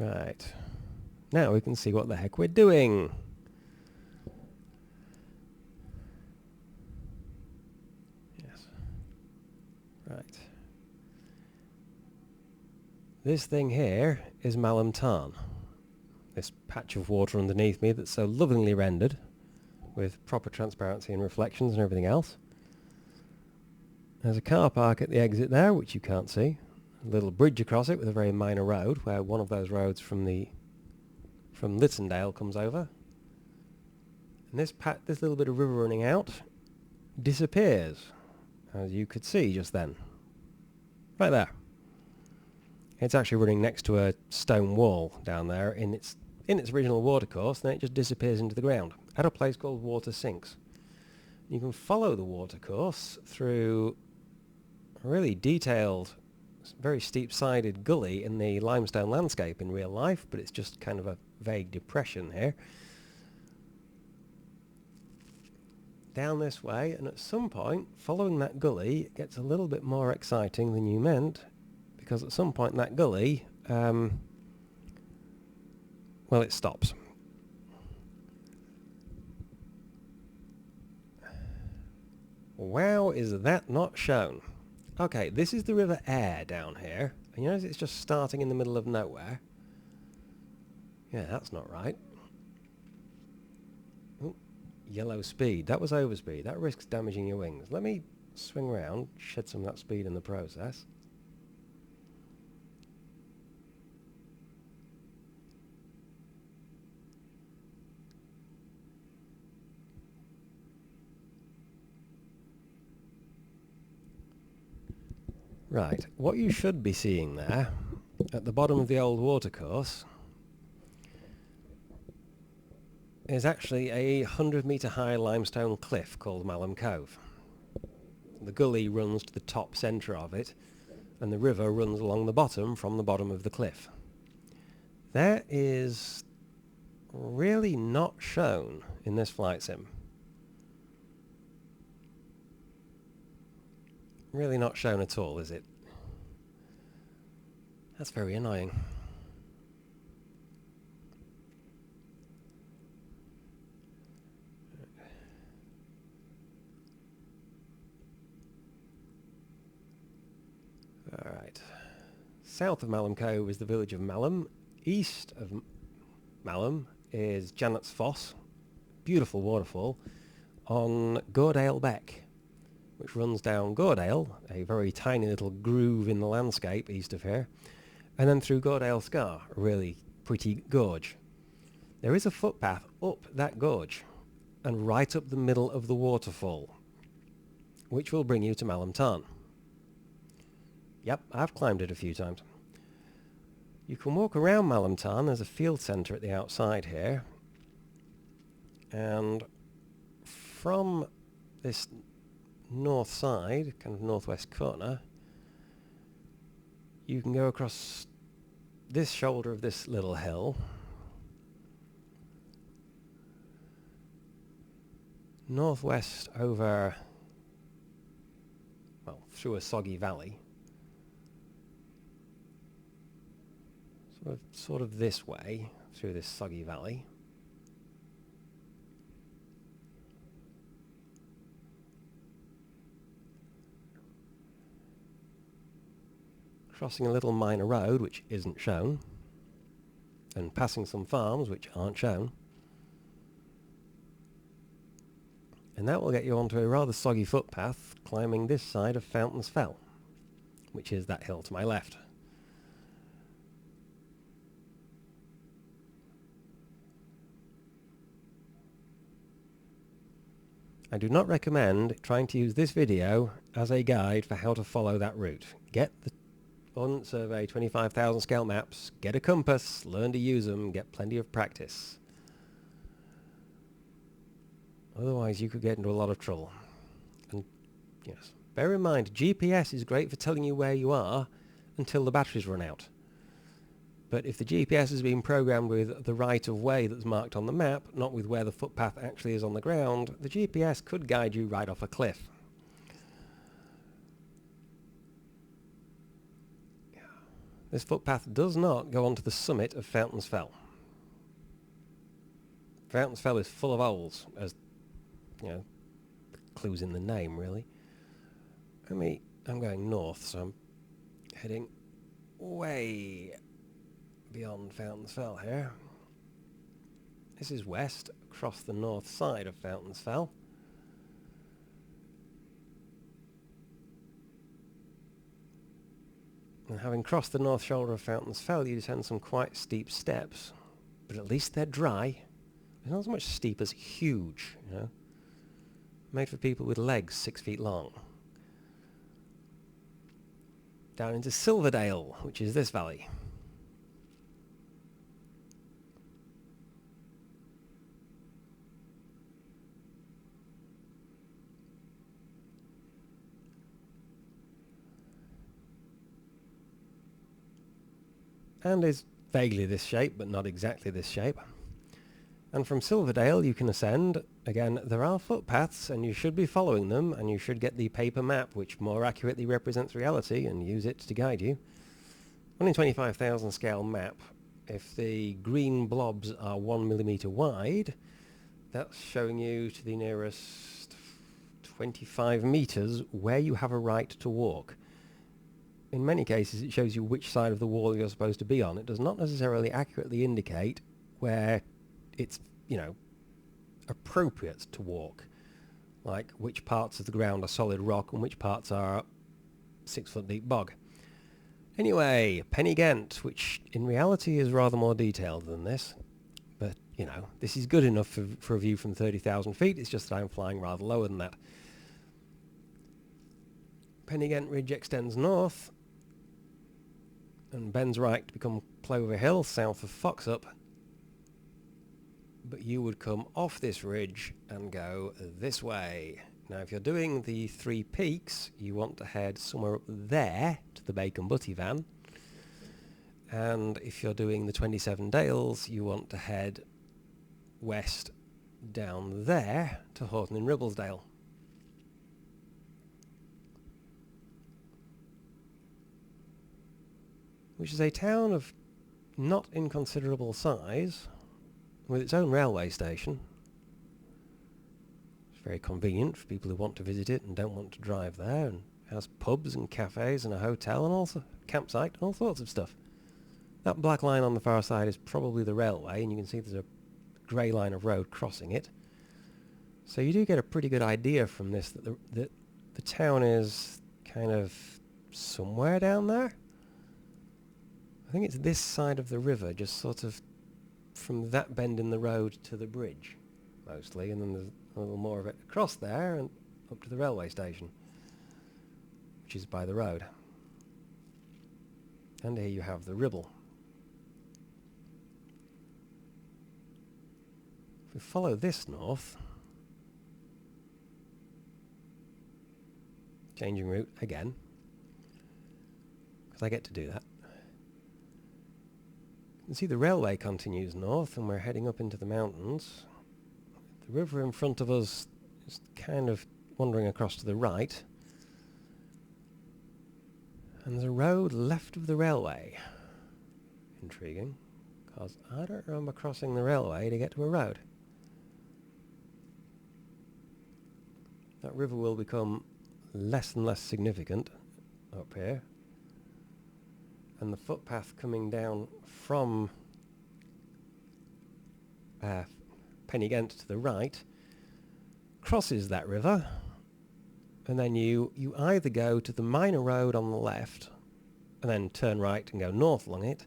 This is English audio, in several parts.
Right. Now we can see what the heck we're doing. Yes. Right. This thing here is Malham Tarn. This patch of water underneath me that's so lovingly rendered with proper transparency and reflections and everything else. There's a car park at the exit there, which you can't see. A little bridge across it with a very minor road, where one of those roads from Littondale comes over. And this little bit of river running out disappears, as you could see just then. Right there. It's actually running next to a stone wall down there in its original watercourse, and then it just disappears into the ground at a place called Water Sinks. You can follow the watercourse through a really detailed, very steep-sided gully in the limestone landscape in real life, but it's just kind of a vague depression here. Down this way, and at some point, following that gully, it gets a little bit more exciting than you meant, because at some point in that gully, well, it stops. Wow, is that not shown? Okay, this is the River Aire down here. And you notice it's just starting in the middle of nowhere. Yeah, that's not right. Ooh, yellow speed. That was overspeed. That risks damaging your wings. Let me swing around, shed some of that speed in the process. Right, what you should be seeing there, at the bottom of the old watercourse, is actually a 100-metre high limestone cliff called Malham Cove. The gully runs to the top centre of it, and the river runs along the bottom from the bottom of the cliff. That is really not shown in this flight sim. Really not shown at all, is it? That's very annoying. Alright. South of Malham Cove is the village of Malham. East of Malham is Janet's Foss, beautiful waterfall, on Goredale Beck, which runs down Goredale, a very tiny little groove in the landscape east of here, and then through Goredale Scar, a really pretty gorge. There is a footpath up that gorge, and right up the middle of the waterfall, which will bring you to Malham Tarn. Yep, I've climbed it a few times. You can walk around Malham Tarn. There's a field centre at the outside here, and from this north side, kind of northwest corner, you can go across this shoulder of this little hill, northwest over, well, through a soggy valley, sort of this way, through this soggy valley. Crossing a little minor road which isn't shown, and passing some farms which aren't shown. And that will get you onto a rather soggy footpath climbing this side of Fountains Fell, which is that hill to my left. I do not recommend trying to use this video as a guide for how to follow that route. Get the Ordnance Survey 25,000 scale maps, get a compass, learn to use them, get plenty of practice. Otherwise you could get into a lot of trouble. And yes, bear in mind, GPS is great for telling you where you are until the batteries run out. But if the GPS has been programmed with the right of way that's marked on the map, not with where the footpath actually is on the ground, the GPS could guide you right off a cliff. This footpath does not go on to the summit of Fountains Fell. Fountains Fell is full of holes, as, you know, clues in the name, really. I'm going north, so I'm heading way beyond Fountains Fell here. This is west, across the north side of Fountains Fell. And having crossed the north shoulder of Fountains Fell, you descend some quite steep steps, but at least they're dry. They're not so much steep as huge, you know. Made for people with legs 6 feet long. Down into Silverdale, which is this valley. And is vaguely this shape, but not exactly this shape. And from Silverdale you can ascend. Again, there are footpaths, and you should be following them, and you should get the paper map which more accurately represents reality and use it to guide you. On a 25,000 scale map, if the green blobs are 1mm wide, that's showing you to the nearest 25 meters where you have a right to walk. In many cases it shows you which side of the wall you're supposed to be on. It does not necessarily accurately indicate where it's, you know, appropriate to walk. Like which parts of the ground are solid rock and which parts are 6 foot deep bog. Anyway, Pen-y-ghent, which in reality is rather more detailed than this. But, you know, this is good enough for a view from 30,000 feet. It's just that I'm flying rather lower than that. Pen-y-ghent Ridge extends north and bends right to become Plover Hill, south of Foxup. But you would come off this ridge and go this way. Now if you're doing the 3 peaks, you want to head somewhere up there to the Bacon Butty Van. And if you're doing the 27 Dales, you want to head west down there to Horton in Ribblesdale. Which is a town of not inconsiderable size, with its own railway station. It's very convenient for people who want to visit it and don't want to drive there, and has pubs and cafes and a hotel and also campsite and all sorts of stuff. That black line on the far side is probably the railway, and you can see there's a grey line of road crossing it. So you do get a pretty good idea from this that the town is kind of somewhere down there. I think it's this side of the river, just sort of from that bend in the road to the bridge, mostly, and then there's a little more of it across there and up to the railway station, which is by the road. And here you have the Ribble. If we follow this north, changing route again, because I get to do that. You can see the railway continues north and we're heading up into the mountains. The river in front of us is kind of wandering across to the right. And there's a road left of the railway. Intriguing, because I don't remember crossing the railway to get to a road. That river will become less and less significant up here. And the footpath coming down from Pen-y-ghent to the right crosses that river, and then you either go to the minor road on the left and then turn right and go north along it,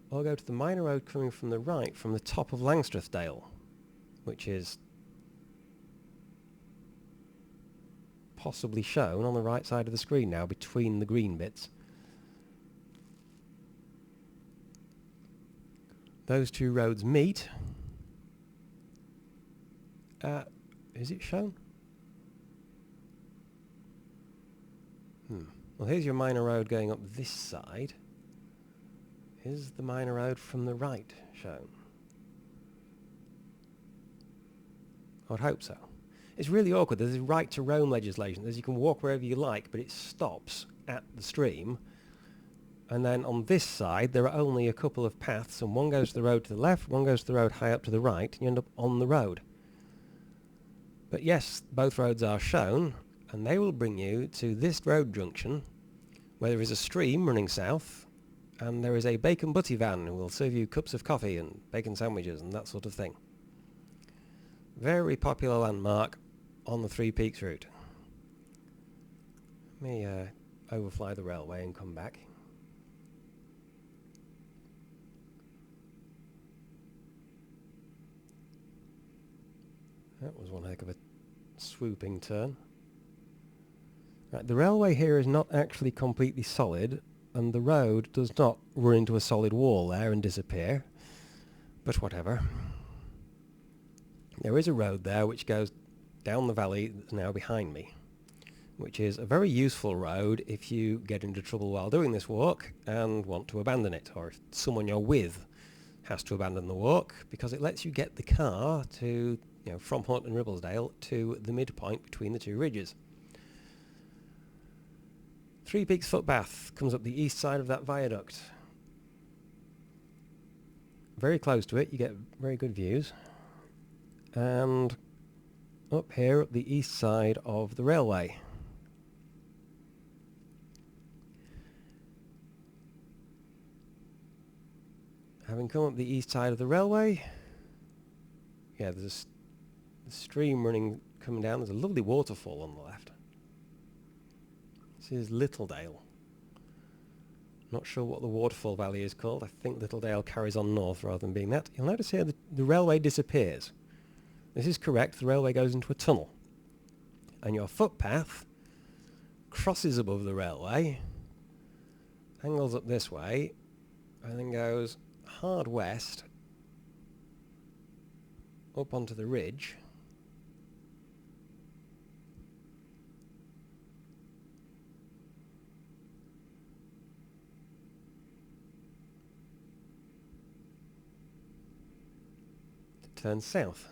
or go to the minor road coming from the right from the top of Langstrathdale, which is possibly shown on the right side of the screen now between the green bits. Those two roads meet. Is it shown? Well, here's your minor road going up this side. Is the minor road from the right shown? I would hope so. It's really awkward. There's a right to roam legislation. There's you can walk wherever you like, but it stops at the stream. And then on this side there are only a couple of paths, and one goes to the road to the left, one goes to the road high up to the right, and you end up on the road. But yes, both roads are shown, and they will bring you to this road junction where there is a stream running south, and there is a bacon butty van who will serve you cups of coffee and bacon sandwiches and that sort of thing. Very popular landmark on the Three Peaks route. Let me overfly the railway and come back. That was one heck of a swooping turn. Right, the railway here is not actually completely solid, and the road does not run into a solid wall there and disappear. But whatever. There is a road there which goes down the valley that's now behind me, which is a very useful road if you get into trouble while doing this walk and want to abandon it, or if someone you're with has to abandon the walk, because it lets you get the car to, from Hunt and Ribblesdale to the midpoint between the two ridges. Three Peaks footpath comes up the east side of that viaduct. Very close to it, you get very good views. And up here, up the east side of the railway. Having come up the east side of the railway, there's a stream coming down. There's a lovely waterfall on the left. This is Littledale. Not sure what the waterfall valley is called. I think Littledale carries on north rather than being that. You'll notice here the railway disappears. This is correct. The railway goes into a tunnel. And your footpath crosses above the railway, angles up this way, and then goes hard west up onto the ridge. To turn south.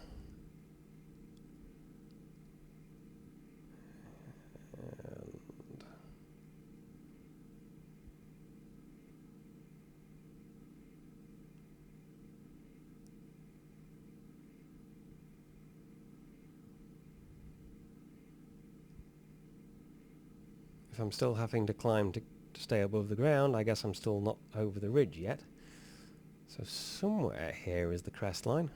If I'm still having to climb to stay above the ground, I guess I'm still not over the ridge yet. So somewhere here is the crest line.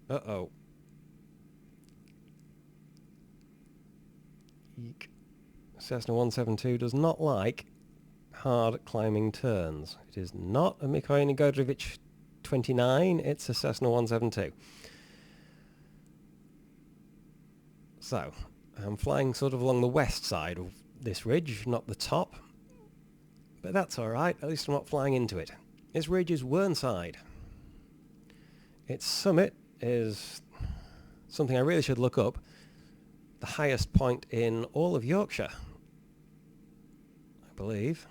Uh-oh. Eek. Cessna 172 does not like hard climbing turns. It is not a Mikołaj Godrevich 29, it's a Cessna 172. So, I'm flying sort of along the west side of this ridge, not the top. But that's alright, at least I'm not flying into it. This ridge is Whernside. Its summit is something I really should look up. The highest point in all of Yorkshire, I believe.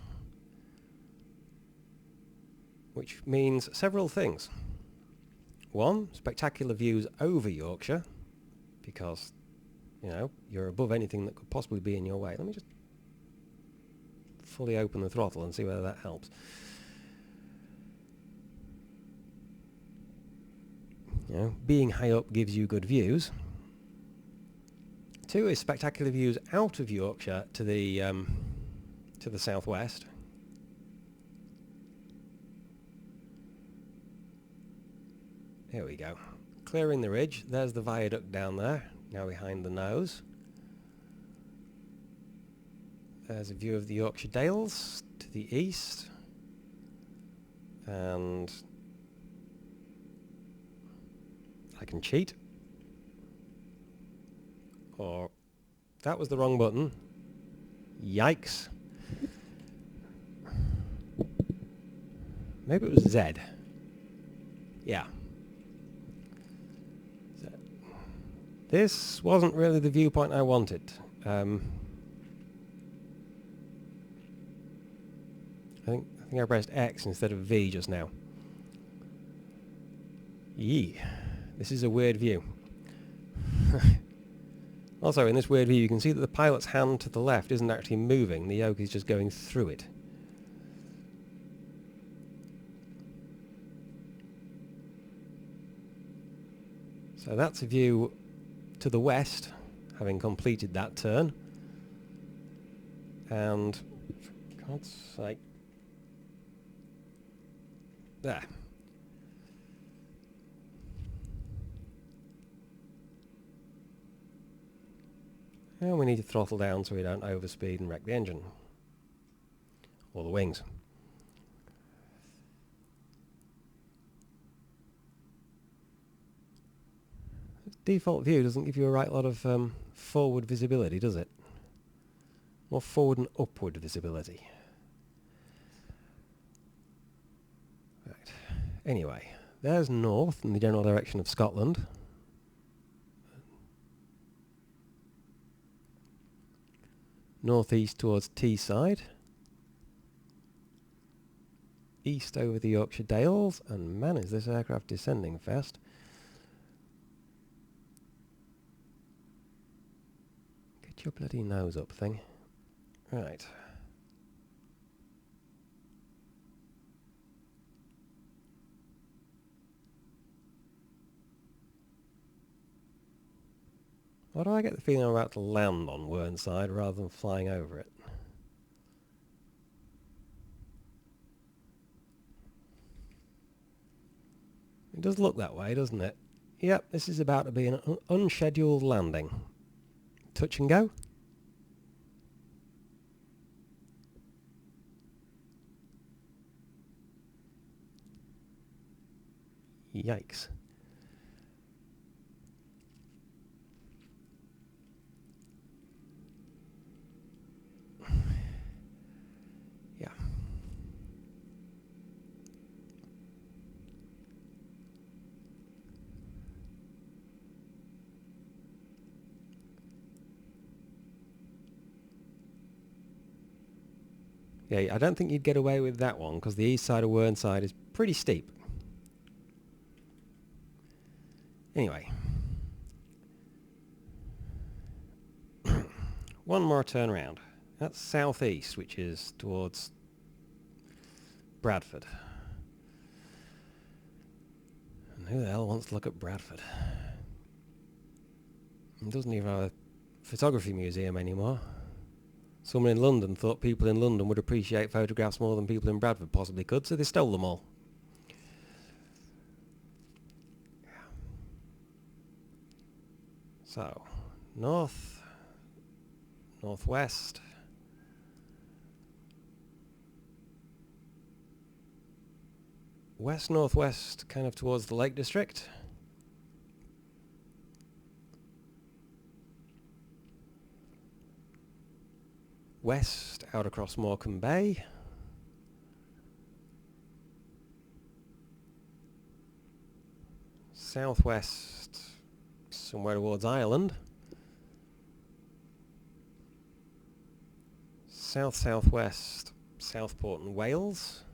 Which means several things. One, spectacular views over Yorkshire, because, you're above anything that could possibly be in your way. Let me just fully open the throttle and see whether that helps. Being high up gives you good views. Two is spectacular views out of Yorkshire to the southwest. Here we go. Clearing the ridge. There's the viaduct down there, now behind the nose. There's a view of the Yorkshire Dales to the east. And I can cheat. Or that was the wrong button. Yikes. Maybe it was Z. Yeah. Z. This wasn't really the viewpoint I wanted. I think I pressed X instead of V just now. Yee. This is a weird view. Also, in this weird view, you can see that the pilot's hand to the left isn't actually moving. The yoke is just going through it. So that's a view to the west, having completed that turn. And, for God's sake... There. And we need to throttle down so we don't overspeed and wreck the engine. Or the wings. Default view doesn't give you a right lot of forward visibility, does it? More forward and upward visibility. Right. Anyway, there's north in the general direction of Scotland. Northeast towards Teesside. East over the Yorkshire Dales. And man, is this aircraft descending fast. Get your bloody nose up, thing. Right. Why do I get the feeling I'm about to land on Whernside rather than flying over it? It does look that way, doesn't it? Yep, this is about to be an unscheduled landing. Touch and go. Yikes. Yeah. Yeah, I don't think you'd get away with that one because the east side of Whernside is pretty steep. Anyway. One more turn round. That's southeast, which is towards Bradford. And who the hell wants to look at Bradford? It doesn't even have a photography museum anymore. Someone in London thought people in London would appreciate photographs more than people in Bradford possibly could, so they stole them all. So, north, northwest, west-northwest, kind of towards the Lake District. West, out across Morecambe Bay. Southwest, somewhere towards Ireland. South-southwest, Southport and Wales.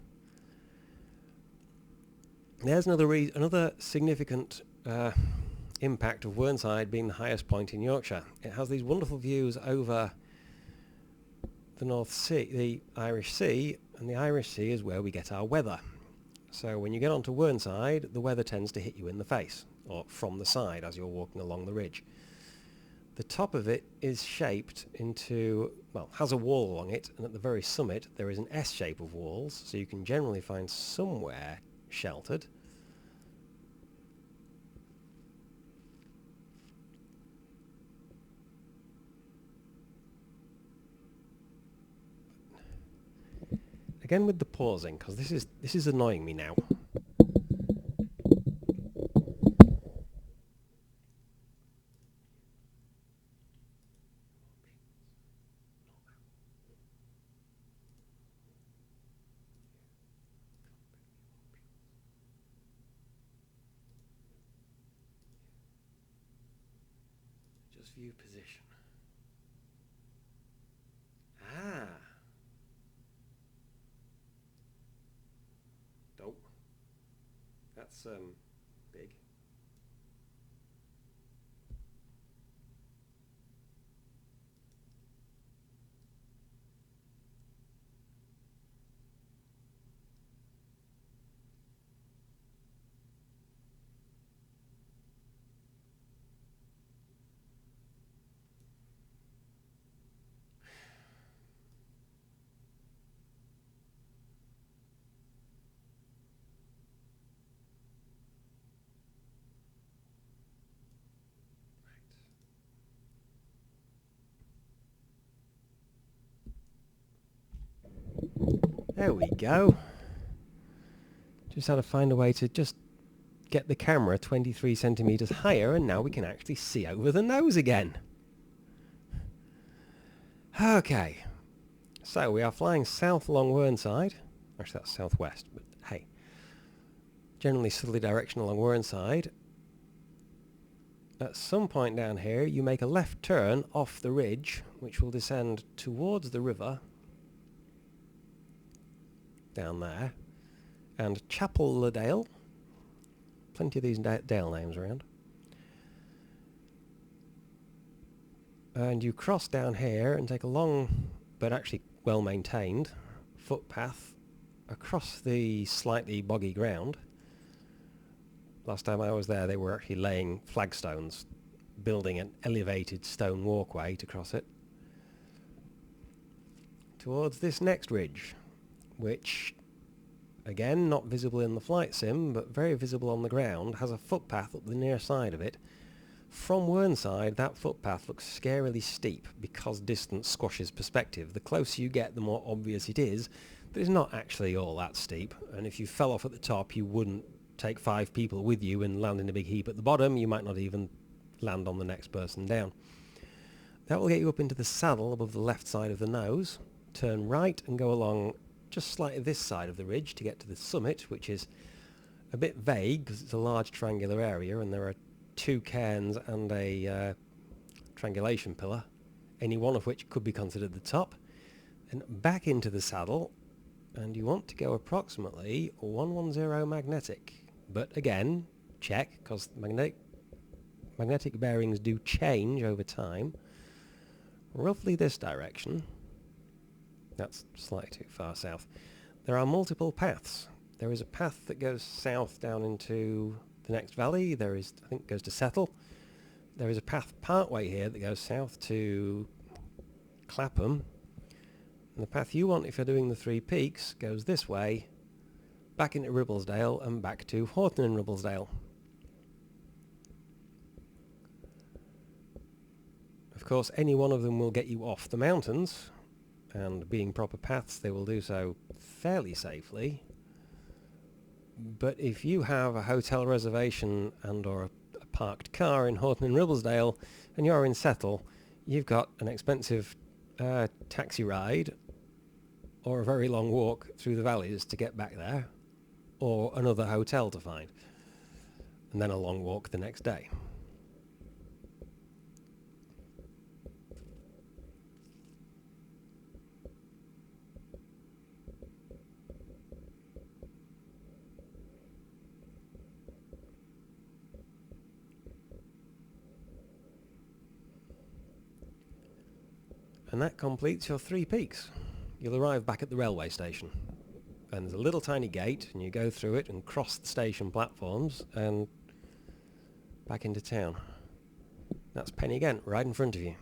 There's another significant impact of Whernside being the highest point in Yorkshire. It has these wonderful views over the North Sea, the Irish Sea, and the Irish Sea is where we get our weather. So when you get onto Whernside, the weather tends to hit you in the face, or from the side as you're walking along the ridge. The top of it is shaped into, well, has a wall along it, and at the very summit there is an S shape of walls, so you can generally find somewhere sheltered. Again with the pausing, because this is annoying me now. Just view position. Ah. Nope. That's big. There we go. Just had to find a way to just get the camera 23 centimetres higher, and now we can actually see over the nose again. Okay, so we are flying south along Whernside. Actually, that's southwest, but hey. Generally southerly direction along Whernside. At some point down here, you make a left turn off the ridge, which will descend towards the river, down there, and Chapel-le-Dale. Plenty of these Dale names around. And you cross down here and take a long, but actually well-maintained, footpath across the slightly boggy ground. Last time I was there, they were actually laying flagstones, building an elevated stone walkway to cross it, towards this next ridge, which, again, not visible in the flight sim, but very visible on the ground, has a footpath up the near side of it. From Whernside, that footpath looks scarily steep because distance squashes perspective. The closer you get, the more obvious it is that it's not actually all that steep, and if you fell off at the top, you wouldn't take 5 people with you and land in a big heap at the bottom. You might not even land on the next person down. That will get you up into the saddle above the left side of the nose. Turn right and go along just slightly this side of the ridge to get to the summit, which is a bit vague because it's a large triangular area and there are 2 cairns and a triangulation pillar, any one of which could be considered the top. And back into the saddle, and you want to go approximately 110 magnetic. But again, check, because magnetic bearings do change over time. Roughly this direction. That's slightly too far south. There are multiple paths. There is a path that goes south down into the next valley. There is, I think, goes to Settle. There is a path partway here that goes south to Clapham. And the path you want if you're doing the 3 peaks goes this way, back into Ribblesdale and back to Horton and Ribblesdale. Of course, any one of them will get you off the mountains, and being proper paths, they will do so fairly safely. But if you have a hotel reservation and or a parked car in Horton and Ribblesdale, and you're in Settle, you've got an expensive taxi ride or a very long walk through the valleys to get back there, or another hotel to find, and then a long walk the next day. And that completes your 3 peaks. You'll arrive back at the railway station. And there's a little tiny gate, and you go through it and cross the station platforms and back into town. That's Pen-y-ghent right in front of you.